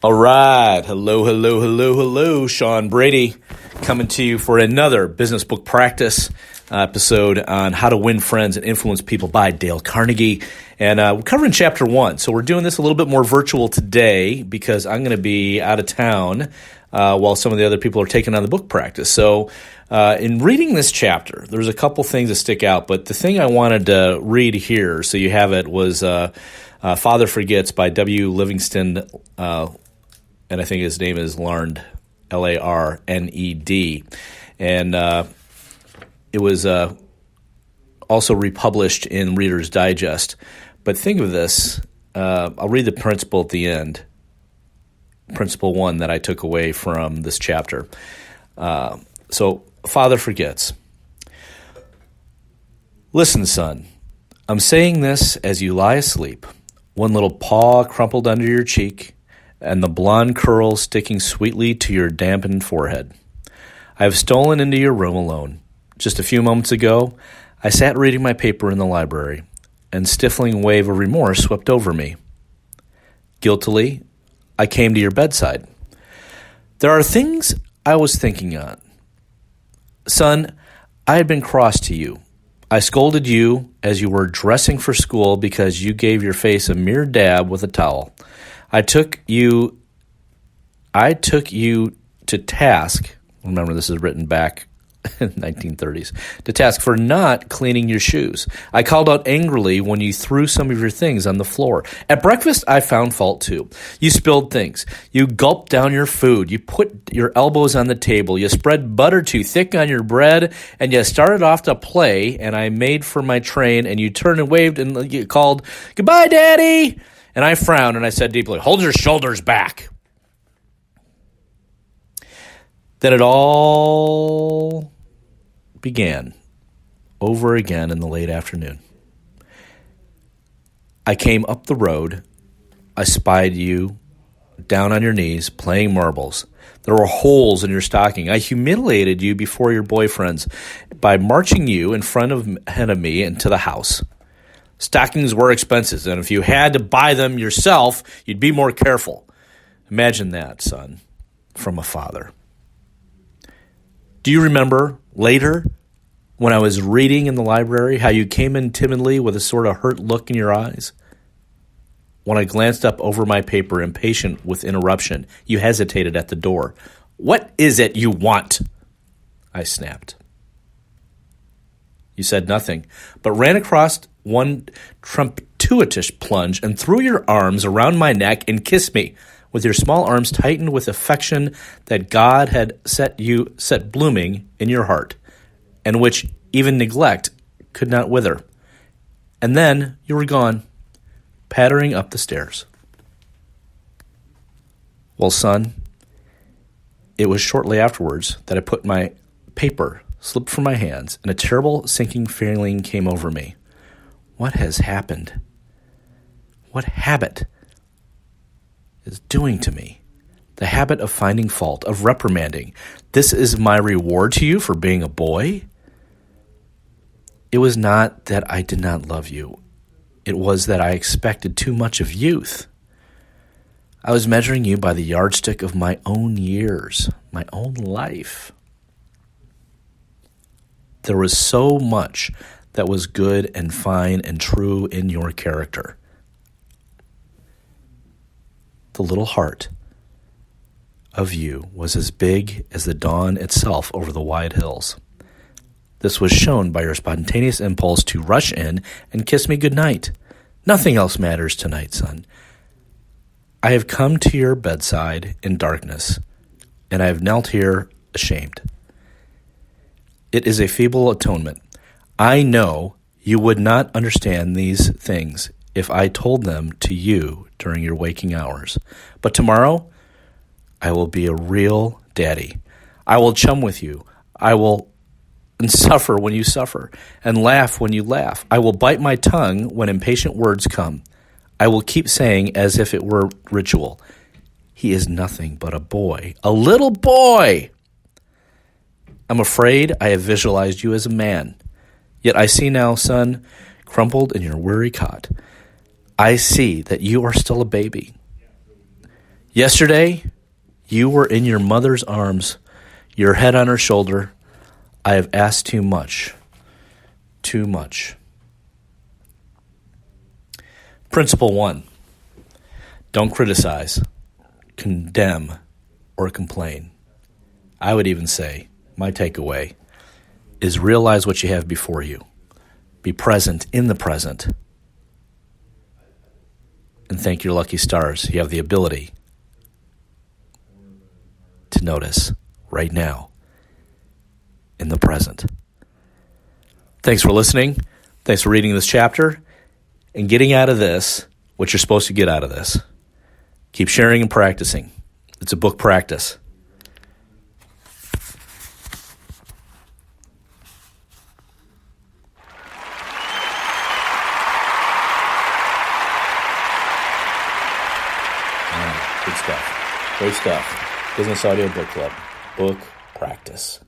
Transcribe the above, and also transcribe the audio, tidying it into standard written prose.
All right. Hello. Sean Brady coming to you for another business book practice episode on how to win friends and influence people by Dale Carnegie. And we're covering chapter 1. So we're doing this a little bit more virtual today because I'm going to be out of town while some of the other people are taking on the book practice. So in reading this chapter, there's a couple things that stick out. But the thing I wanted to read here, so you have it, was Father Forgets by W. Livingston, and I think his name is Larned, Larned. And it was also republished in Reader's Digest. But think of this. I'll read the principle at the end. Principle 1 that I took away from this chapter. So, Father Forgets. Listen, son, I'm saying this as you lie asleep, one little paw crumpled under your cheek, and the blonde curls sticking sweetly to your dampened forehead. I have stolen into your room alone. Just a few moments ago, I sat reading my paper in the library, and stifling wave of remorse swept over me. Guiltily, I came to your bedside. There are things I was thinking on. Son, I had been cross to you. I scolded you as you were dressing for school because you gave your face a mere dab with a towel. I took you to task. Remember, this is written back in 1930s. To task for not cleaning your shoes. I called out angrily when you threw some of your things on the floor. At breakfast, I found fault too. You spilled things. You gulped down your food. You put your elbows on the table. You spread butter too thick on your bread, and you started off to play, and I made for my train, and you turned and waved and you called, "Goodbye, Daddy!" And I frowned, and I said deeply, "Hold your shoulders back." Then it all began over again in the late afternoon. I came up the road. I spied you down on your knees playing marbles. There were holes in your stocking. I humiliated you before your boyfriends by marching you in front of me into the house. Stockings were expensive, and if you had to buy them yourself, you'd be more careful. Imagine that, son, from a father. Do you remember later when I was reading in the library how you came in timidly with a sort of hurt look in your eyes? When I glanced up over my paper, impatient with interruption, you hesitated at the door. "What is it you want?" I snapped. You said nothing, but ran across one tempestuous plunge and threw your arms around my neck and kissed me, with your small arms tightened with affection that God had set blooming in your heart, and which even neglect could not wither. And then you were gone, pattering up the stairs. Well, son, it was shortly afterwards that I put my paper slipped from my hands, and a terrible sinking feeling came over me. What has happened? What habit is doing to me? The habit of finding fault, of reprimanding. This is my reward to you for being a boy? It was not that I did not love you. It was that I expected too much of youth. I was measuring you by the yardstick of my own years, my own life. There was so much that was good and fine and true in your character. The little heart of you was as big as the dawn itself over the wide hills. This was shown by your spontaneous impulse to rush in and kiss me goodnight. Nothing else matters tonight, son. I have come to your bedside in darkness, and I have knelt here ashamed. It is a feeble atonement. I know you would not understand these things if I told them to you during your waking hours. But tomorrow, I will be a real daddy. I will chum with you. I will suffer when you suffer, and laugh when you laugh. I will bite my tongue when impatient words come. I will keep saying as if it were ritual, "He is nothing but a boy, a little boy." I'm afraid I have visualized you as a man. Yet I see now, son, crumpled in your weary cot. I see that you are still a baby. Yesterday, you were in your mother's arms, your head on her shoulder. I have asked too much. Too much. Principle 1. Don't criticize, condemn, or complain. I would even say, my takeaway is realize what you have before you. Be present in the present. And thank your lucky stars. You have the ability to notice right now in the present. Thanks for listening. Thanks for reading this chapter and getting out of this what you're supposed to get out of this. Keep sharing and practicing. It's a book practice. Good stuff. Great stuff. Business Audio Book Club. Book practice.